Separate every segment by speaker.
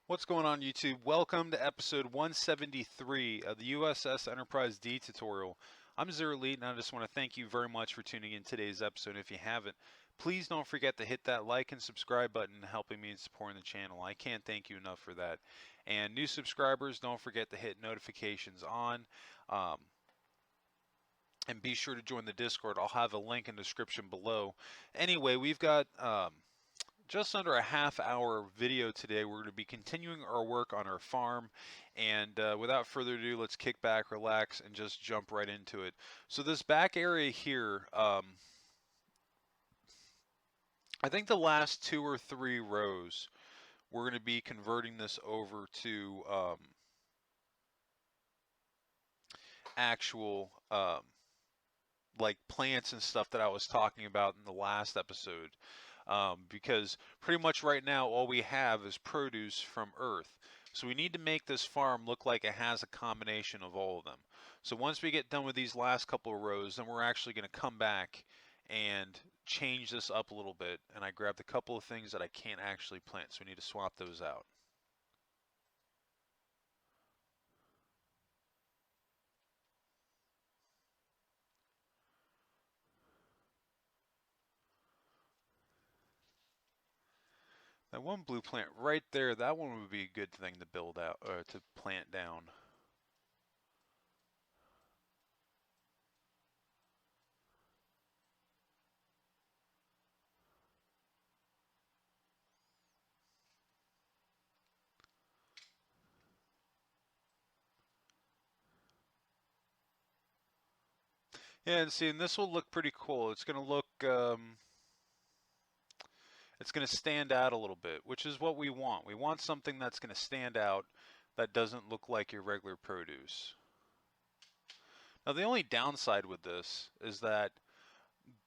Speaker 1: What's going on, YouTube? Welcome to episode 173 of the U.S.S. Enterprise D tutorial. I'm Zero Elite, and I just want to thank you very much for tuning in today's episode. If you haven't, please don't forget to hit that like and subscribe button, helping me in supporting the channel. I can't thank you enough for that. And new subscribers, don't forget to hit notifications on. And be sure to join the Discord. I'll have a link in the description below. Anyway, we've got just under a half-hour video today. We're going to be continuing our work on our farm, and without further ado, let's kick back, relax, and just jump right into it. So this back area here, I think the last 2 or 3 rows, we're going to be converting this over to actual like plants and stuff that I was talking about in the last episode. Because pretty much right now all we have is produce from Earth. So we need to make this farm look like it has a combination of all of them. So once we get done with these last couple of rows, then we're actually going to come back and change this up a little bit. And I grabbed a couple of things that I can't actually plant, so we need to swap those out. That one blue plant right there, that one would be a good thing to build out, or to plant down. Yeah, and see, and this will look pretty cool. It's going to look, it's going to stand out a little bit, which is what we want. We want something that's going to stand out that doesn't look like your regular produce. Now, the only downside with this is that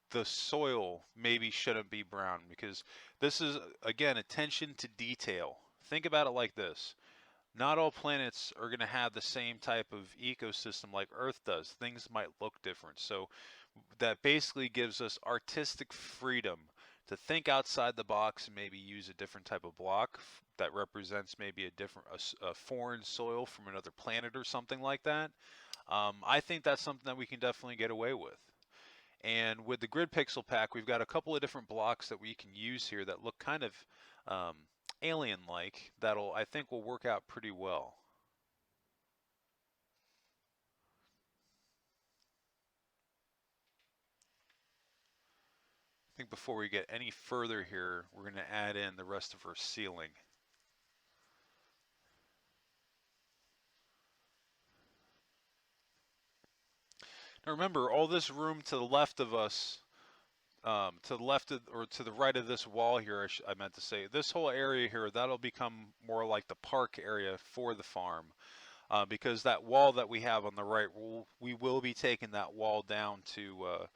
Speaker 1: the soil maybe shouldn't be brown, because this is, again, attention to detail. Think about it like this. Not all planets are going to have the same type of ecosystem like Earth does. Things might look different. So that basically gives us artistic freedom to think outside the box and maybe use a different type of block that represents maybe a foreign soil from another planet or something like that. I think that's something that we can definitely get away with. And with the grid pixel pack, we've got a couple of different blocks that we can use here that look kind of um, alien-like, that'll, I think, will work out pretty well. I think before we get any further here, we're going to add in the rest of our ceiling. Now remember, all this room to the left of us, to the left of, or to the right of this wall here, I meant to say, this whole area here, that'll become more like the park area for the farm. Because that wall that we have on the right, we will be taking that wall down to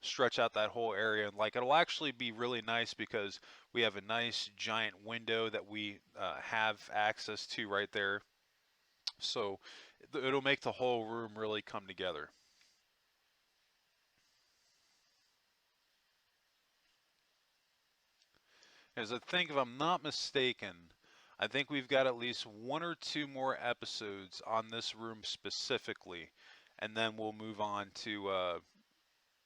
Speaker 1: stretch out that whole area. And like, it'll actually be really nice because we have a nice giant window that we have access to right there. So it'll make the whole room really come together. As I think, if I'm not mistaken, I think we've got at least 1 or 2 more episodes on this room specifically, and then we'll move on to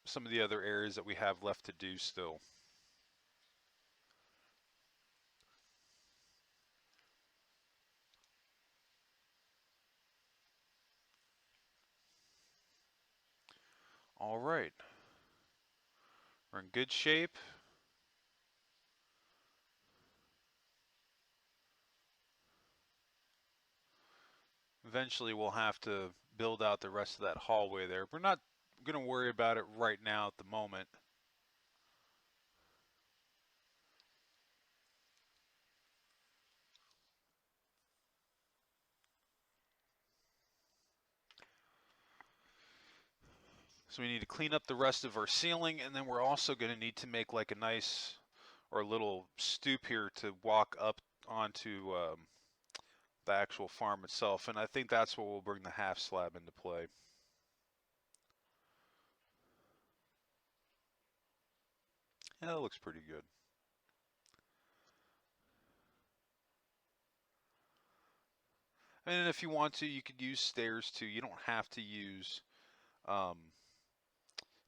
Speaker 1: some of the other areas that we have left to do still. All right, we're in good shape. Eventually we'll have to build out the rest of that hallway there. We're not going to worry about it right now at the moment. So we need to clean up the rest of our ceiling, and then we're also going to need to make like a nice or a little stoop here to walk up onto the actual farm itself. And I think that's what will bring the half slab into play. Yeah, that looks pretty good. And if you want to, you could use stairs too. You don't have to use um,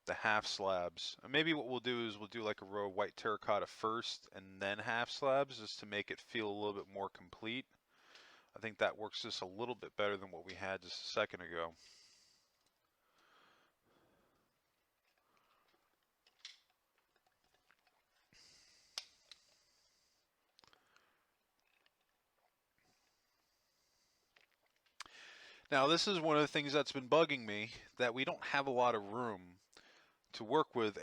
Speaker 1: the half slabs. And maybe what we'll do is we'll do like a row of white terracotta first and then half slabs just to make it feel a little bit more complete. I think that works just a little bit better than what we had just a second ago. Now this is one of the things that's been bugging me, that we don't have a lot of room to work with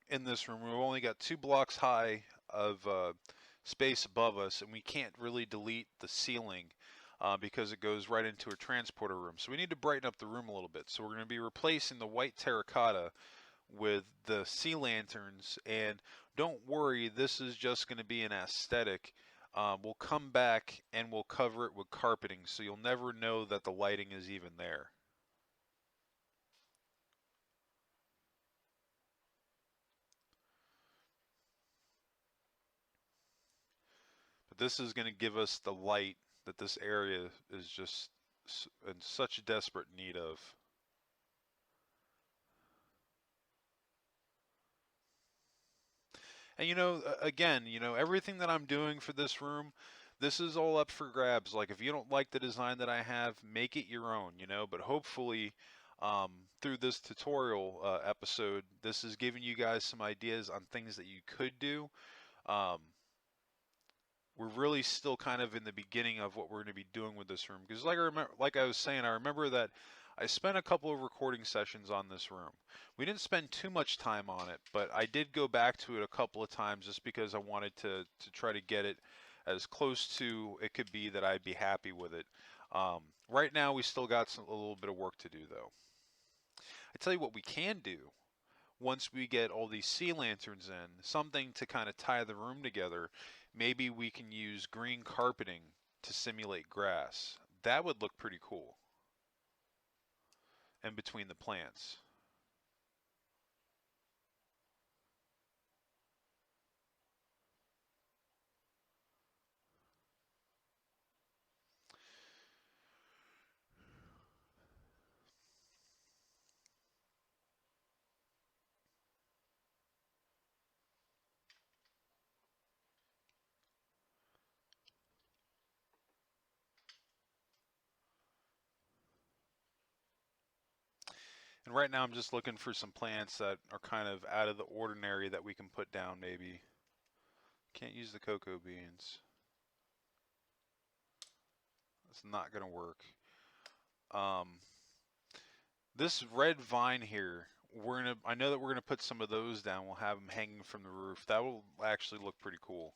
Speaker 1: in this room. We've only got 2 blocks high of space above us, and we can't really delete the ceiling because it goes right into a transporter room. So we need to brighten up the room a little bit. So we're going to be replacing the white terracotta with the sea lanterns, and don't worry, this is just going to be an aesthetic. We'll come back and we'll cover it with carpeting, so you'll never know that the lighting is even there. But this is going to give us the light that this area is just in such desperate need of. And again, everything that I'm doing for this room, this is all up for grabs. Like, if you don't like the design that I have, make it your own, but hopefully through this tutorial episode, this is giving you guys some ideas on things that you could do. Um, we're really still kind of in the beginning of what we're going to be doing with this room, because like I was saying, I remember that I spent a couple of recording sessions on this room. We didn't spend too much time on it, but I did go back to it a couple of times just because I wanted to try to get it as close to it could be that I'd be happy with it. Right now we still got a little bit of work to do though. I tell you what we can do once we get all these sea lanterns in, something to kind of tie the room together. Maybe we can use green carpeting to simulate grass. That would look pretty cool in between the plants. And right now I'm just looking for some plants that are kind of out of the ordinary that we can put down maybe. Can't use the cocoa beans. It's not going to work. Um, this red vine here, I know that we're gonna put some of those down. We'll have them hanging from the roof. That will actually look pretty cool.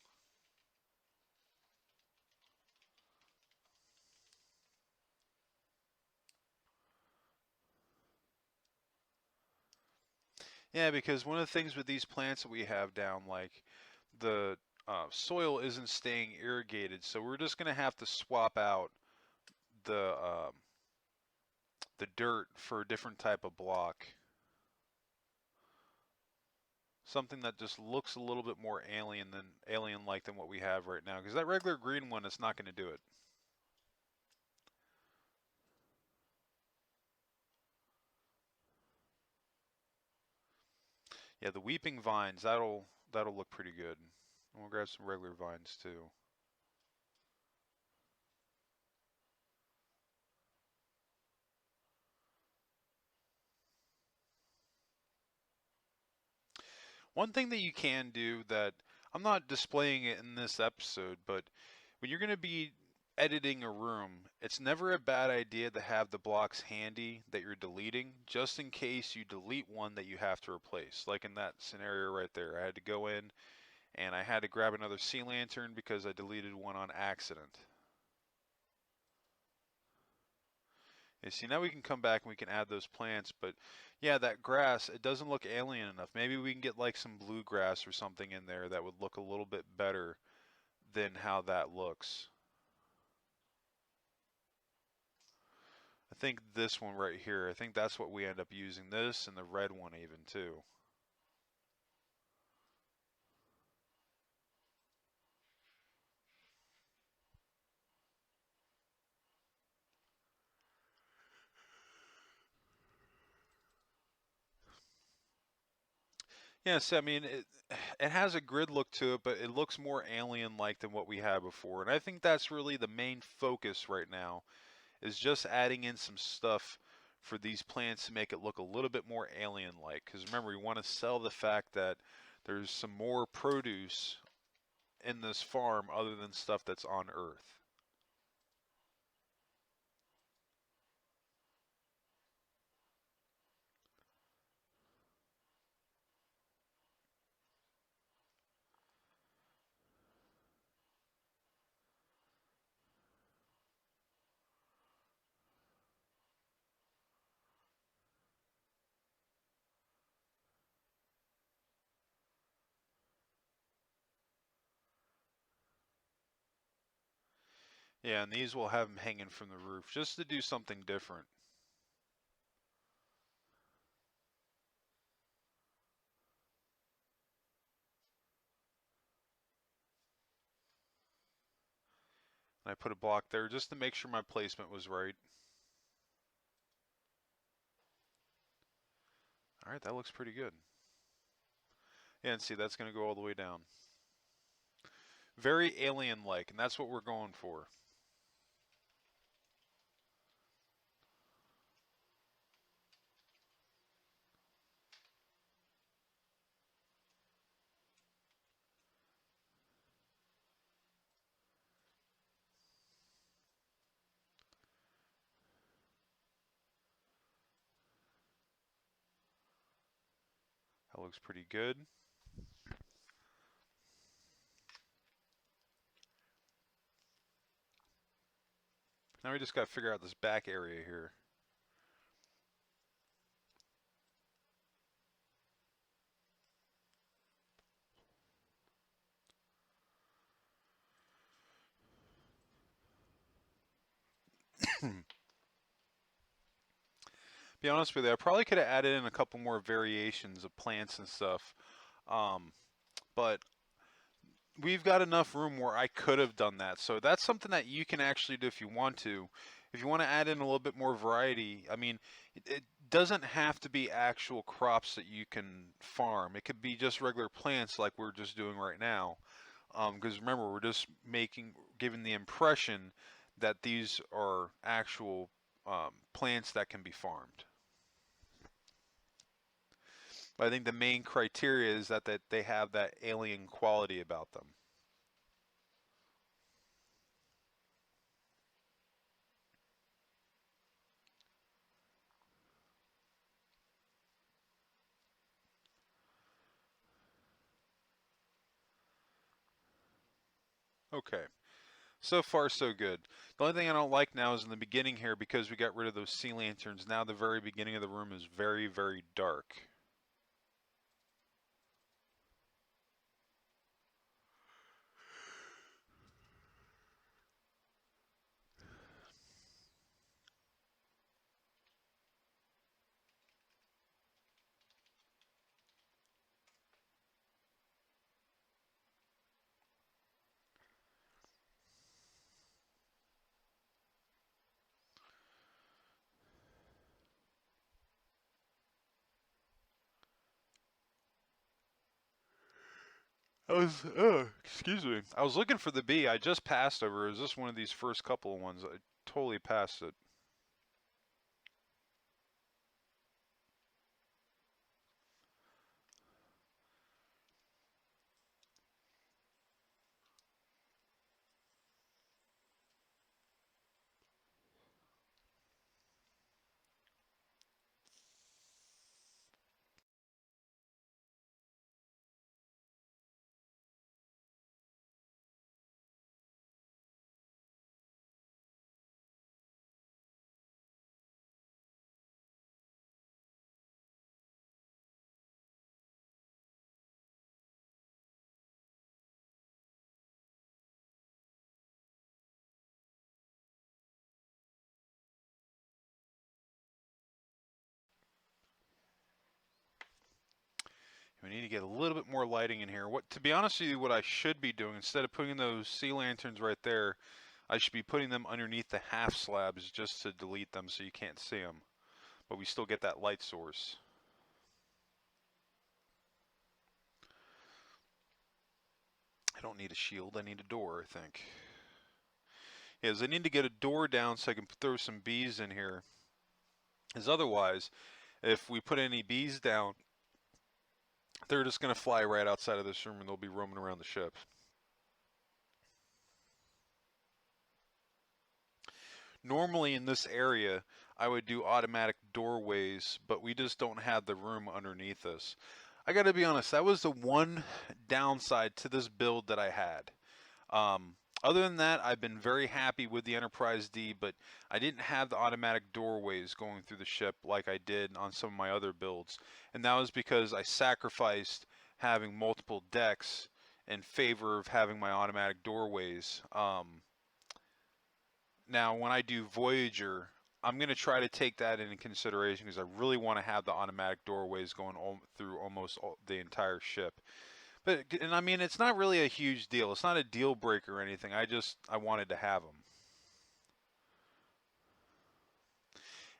Speaker 1: Yeah, because one of the things with these plants that we have down, like the soil isn't staying irrigated, so we're just gonna have to swap out the the dirt for a different type of block. Something that just looks a little bit more alien-like than what we have right now. Because that regular green one is not going to do it. Yeah, the weeping vines, that'll look pretty good. And we'll grab some regular vines too. One thing that you can do that I'm not displaying it in this episode, but when you're going to be editing a room, it's never a bad idea to have the blocks handy that you're deleting, just in case you delete one that you have to replace. Like in that scenario right there, I had to go in and I had to grab another sea lantern because I deleted one on accident. You see, now we can come back and we can add those plants, but yeah, that grass, it doesn't look alien enough. Maybe we can get like some bluegrass or something in there that would look a little bit better than how that looks. I think this one right here, I think that's what we end up using, this and the red one even too. Yes, I mean it has a grid look to it, but it looks more alien-like than what we had before. And I think that's really the main focus right now is just adding in some stuff for these plants to make it look a little bit more alien-like. Because remember, we want to sell the fact that there's some more produce in this farm other than stuff that's on Earth. Yeah, and these will have them hanging from the roof just to do something different. And I put a block there just to make sure my placement was right. All right, that looks pretty good. Yeah, and see, that's going to go all the way down. Very alien-like, and that's what we're going for. That looks pretty good. Now we just got to figure out this back area here. Be honest with you, I probably could have added in a couple more variations of plants and stuff. Um, but we've got enough room where I could have done that. So that's something that you can actually do if you want to. If you want to add in a little bit more variety, I mean, it doesn't have to be actual crops that you can farm. It could be just regular plants like we're just doing right now. Because remember, we're just giving the impression that these are actual plants that can be farmed. But I think the main criteria is that they have that alien quality about them. Okay. So far, so good. The only thing I don't like now is in the beginning here, because we got rid of those sea lanterns, now the very beginning of the room is very, very dark. Excuse me. I was looking for the bee. I just passed over. Is this one of these first couple of ones? I totally passed it. We need to get a little bit more lighting in here. To be honest with you, what I should be doing, instead of putting those sea lanterns right there, I should be putting them underneath the half slabs just to delete them so you can't see them. But we still get that light source. don't need a shield, I need a door, I think. Is I need to get a door down so I can throw some bees in here. Because otherwise, if we put any bees down, they're just going to fly right outside of this room and they'll be roaming around the ship. Normally in this area, I would do automatic doorways, but we just don't have the room underneath us. I got to be honest, that was the one downside to this build that I had. Other than that, I've been very happy with the Enterprise D, but I didn't have the automatic doorways going through the ship like I did on some of my other builds. And that was because I sacrificed having multiple decks in favor of having my automatic doorways. Now, when I do Voyager, I'm going to try to take that into consideration because I really want to have the automatic doorways going through almost the entire ship. But, and I mean, it's not really a huge deal. It's not a deal breaker or anything. I wanted to have them.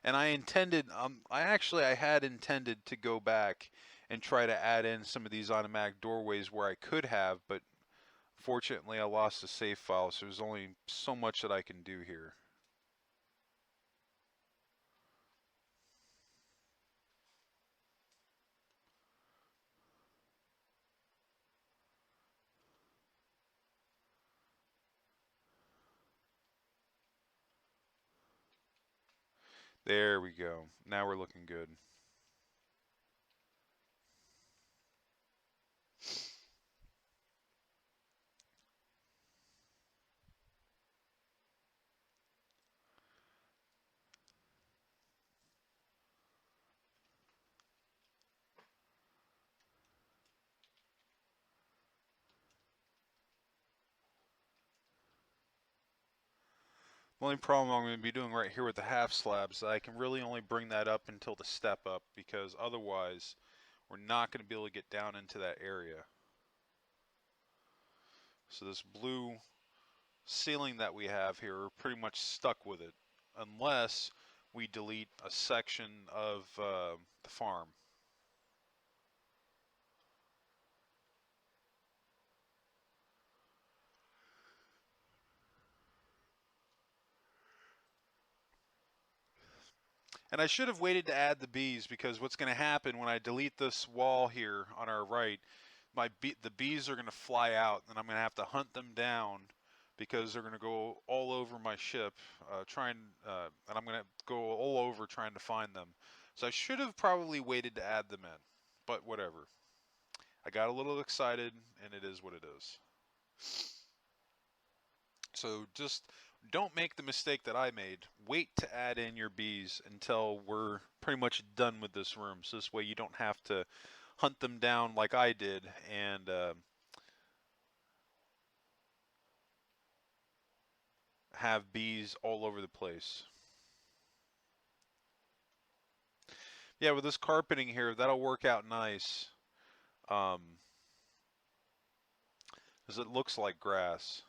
Speaker 1: And I intended, I had intended to go back and try to add in some of these automatic doorways where I could have, but fortunately I lost the save file, so there's only so much that I can do here. There we go. Now we're looking good. The only problem I'm going to be doing right here with the half slabs, I can really only bring that up until the step up, because otherwise we're not going to be able to get down into that area. So this blue ceiling that we have here, we're pretty much stuck with it, unless we delete a section of the farm. And I should have waited to add the bees, because what's going to happen when I delete this wall here on our right, the bees are going to fly out, and I'm going to have to hunt them down because they're going to go all over my ship, and I'm going to go all over trying to find them. So I should have probably waited to add them in, but whatever. I got a little excited, and it is what it is. So just don't make the mistake that I made. Wait to add in your bees until we're pretty much done with this room. So this way you don't have to hunt them down like I did and have bees all over the place. Yeah, with this carpeting here, that'll work out nice. Because it looks like grass.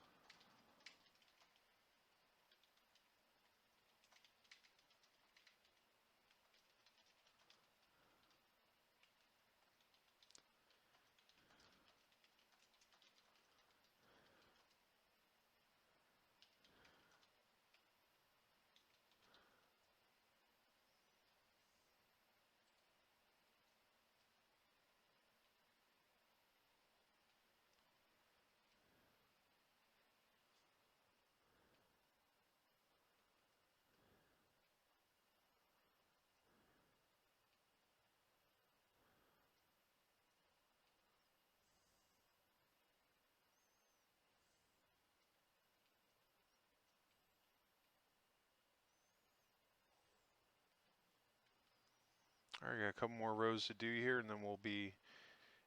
Speaker 1: All right, got a couple more rows to do here, and then we'll be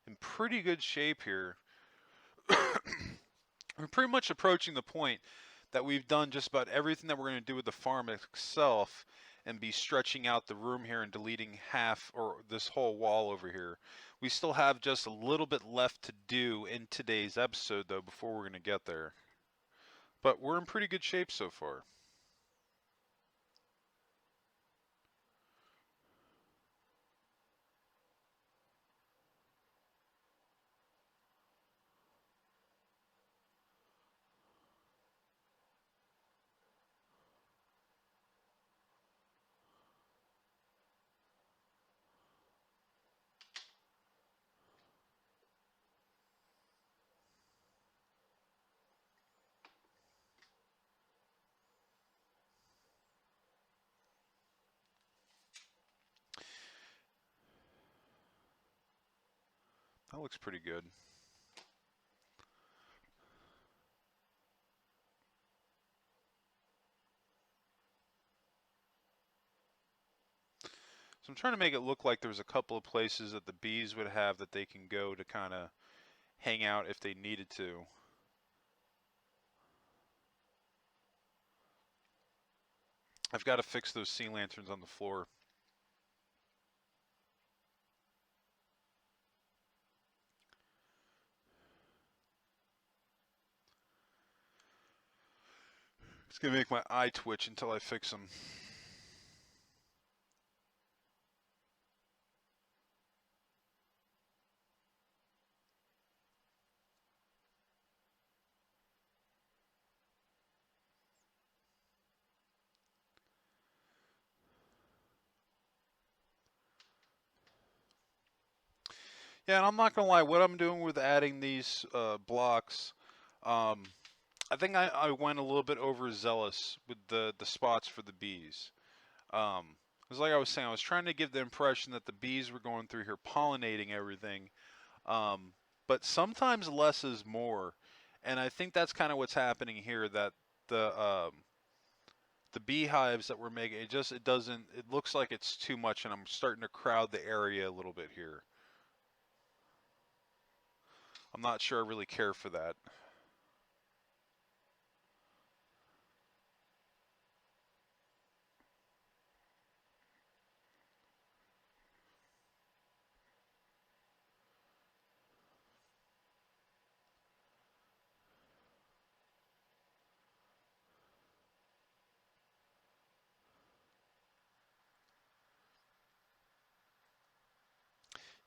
Speaker 1: in pretty good shape here. We're pretty much approaching the point that we've done just about everything that we're going to do with the farm itself, and be stretching out the room here and deleting half or this whole wall over here. We still have just a little bit left to do in today's episode though before we're going to get there. But we're in pretty good shape so far. That looks pretty good. So I'm trying to make it look like there's a couple of places that the bees would have that they can go to kind of hang out if they needed to. I've got to fix those sea lanterns on the floor. It's going to make my eye twitch until I fix them. Yeah, and I'm not going to lie, what I'm doing with adding these blocks, I think I went a little bit overzealous with the spots for the bees. It was like I was saying, I was trying to give the impression that the bees were going through here pollinating everything, but sometimes less is more, and I think that's kind of what's happening here. That the beehives that we're making, it doesn't, it looks like it's too much, and I'm starting to crowd the area a little bit here. I'm not sure I really care for that.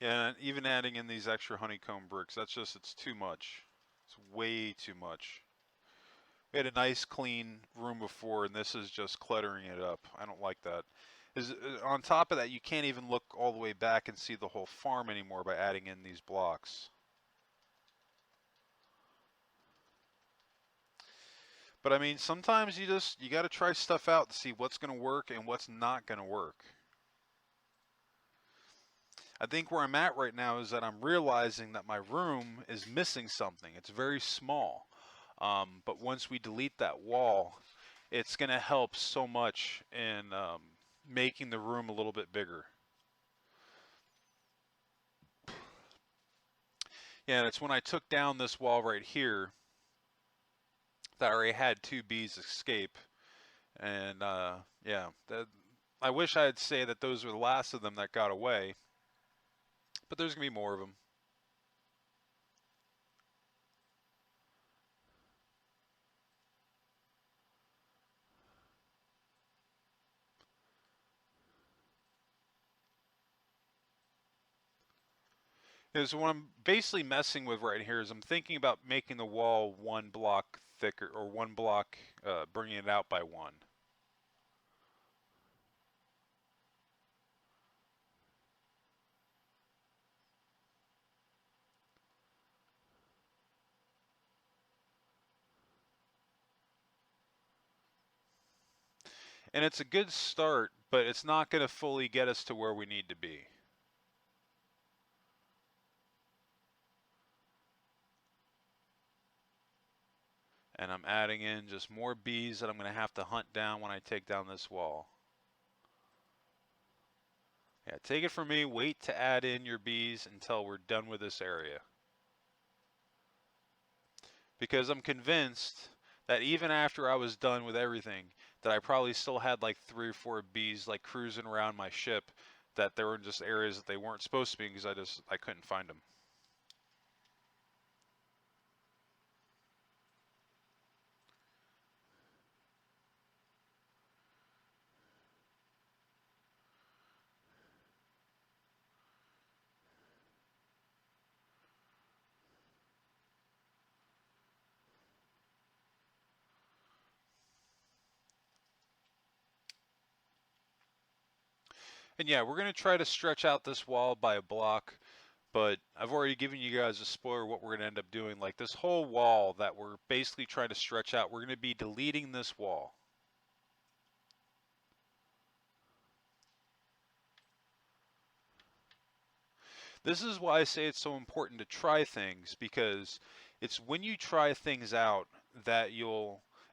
Speaker 1: Yeah, and even adding in these extra honeycomb bricks, it's too much. It's way too much. We had a nice clean room before, and this is just cluttering it up. I don't like that. On top of that, you can't even look all the way back and see the whole farm anymore by adding in these blocks. But I mean, sometimes you got to try stuff out to see what's going to work and what's not going to work. I think where I'm at right now is that I'm realizing that my room is missing something. It's very small. But once we delete that wall, it's going to help so much in making the room a little bit bigger. Yeah, and it's when I took down this wall right here that I already had two bees escape. And yeah, I wish I'd say that those were the last of them that got away, but there's going to be more of them. So what I'm basically messing with right here is I'm thinking about making the wall one block thicker, or one block, bringing it out by one. And it's a good start, but it's not going to fully get us to where we need to be. And I'm adding in just more bees that I'm going to have to hunt down when I take down this wall. Yeah, take it from me, wait to add in your bees until we're done with this area. Because I'm convinced that even after I was done with everything, that I probably still had like 3 or 4 bees like cruising around my ship, that there were just areas that they weren't supposed to be because I couldn't find them. And yeah, we're going to try to stretch out this wall by a block, but I've already given you guys a spoiler what we're going to end up doing. Like this whole wall that we're basically trying to stretch out, we're going to be deleting this wall. This is why I say it's so important to try things, because it's when you try things out that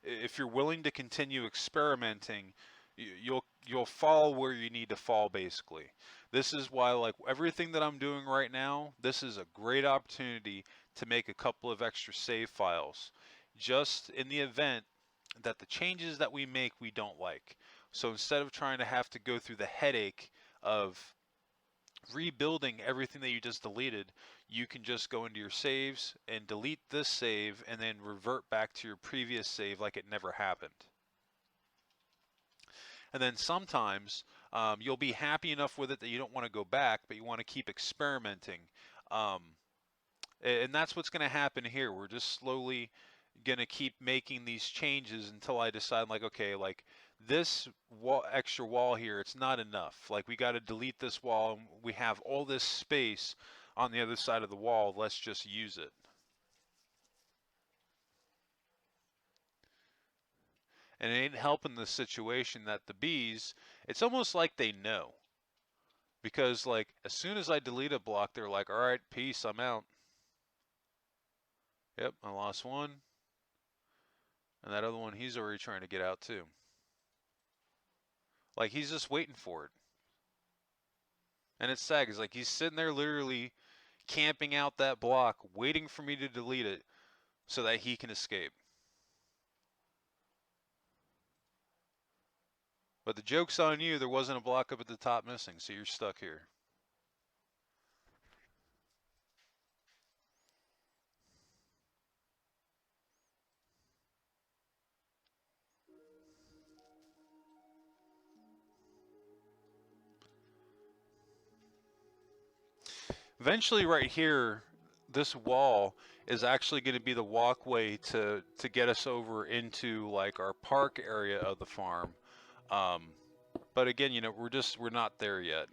Speaker 1: if you're willing to continue experimenting, you'll fall where you need to fall basically. This is why, like, everything that I'm doing right now, this is a great opportunity to make a couple of extra save files, just in the event that the changes that we make we don't like. So instead of trying to have to go through the headache of rebuilding everything that you just deleted, you can just go into your saves and delete this save and then revert back to your previous save like it never happened. And then sometimes you'll be happy enough with it that you don't want to go back, but you want to keep experimenting. Um, and that's what's going to happen here. We're just slowly going to keep making these changes until I decide, like, okay, like this extra wall here, it's not enough. Like, we got to delete this wall, and we have all this space on the other side of the wall. Let's just use it. And it ain't helping the situation that the bees, it's almost like they know. Because, like, as soon as I delete a block, they're like, all right, peace, I'm out. Yep, I lost one. And that other one, he's already trying to get out too. Like, he's just waiting for it. And it's sad, because, like, he's sitting there literally camping out that block, waiting for me to delete it so that he can escape. But the joke's on you, there wasn't a block up at the top missing, so you're stuck here. Eventually, right here, this wall is actually going to be the walkway to get us over into, like, our park area of the farm. But again, you know, we're not there yet.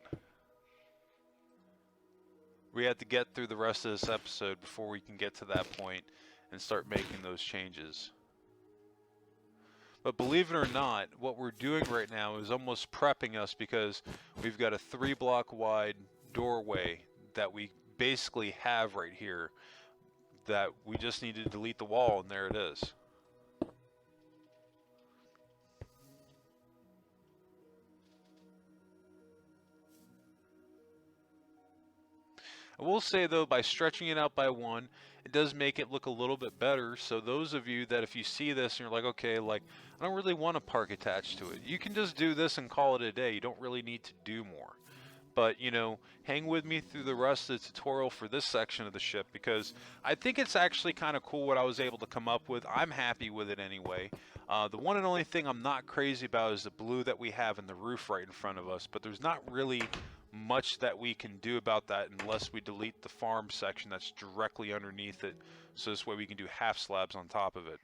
Speaker 1: We have to get through the rest of this episode before we can get to that point and start making those changes. But believe it or not, what we're doing right now is almost prepping us, because we've got a 3-block wide doorway that we basically have right here, that we just need to delete the wall, and there it is. I will say though, by stretching it out by 1, it does make it look a little bit better. So those of you that, if you see this and you're like, okay, like, I don't really want a park attached to it, you can just do this and call it a day. You don't really need to do more. But, you know, hang with me through the rest of the tutorial for this section of the ship, because I think it's actually kind of cool what I was able to come up with. I'm happy with it anyway. The one and only thing I'm not crazy about is the blue that we have in the roof right in front of us, but there's not really much that we can do about that unless we delete the farm section that's directly underneath it, so this way we can do half slabs on top of it.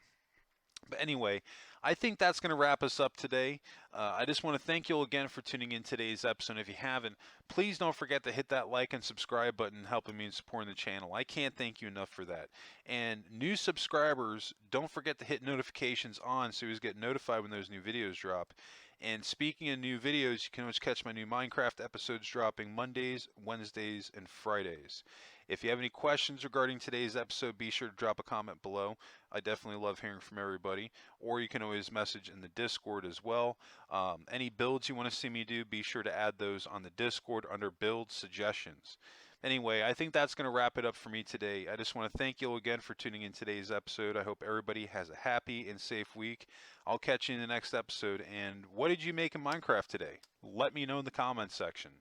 Speaker 1: But anyway, I think that's going to wrap us up today. I just want to thank you all again for tuning in today's episode. If you haven't, please don't forget to hit that like and subscribe button, helping me and supporting the channel. I can't thank you enough for that. And new subscribers, don't forget to hit notifications on so you get notified when those new videos drop. And speaking of new videos, you can always catch my new Minecraft episodes dropping Mondays, Wednesdays, and Fridays. If you have any questions regarding today's episode, be sure to drop a comment below. I definitely love hearing from everybody. Or you can always message in the Discord as well. Any builds you want to see me do, be sure to add those on the Discord under build suggestions. Anyway, I think that's going to wrap it up for me today. I just want to thank you all again for tuning in today's episode. I hope everybody has a happy and safe week. I'll catch you in the next episode. And what did you make in Minecraft today? Let me know in the comments section.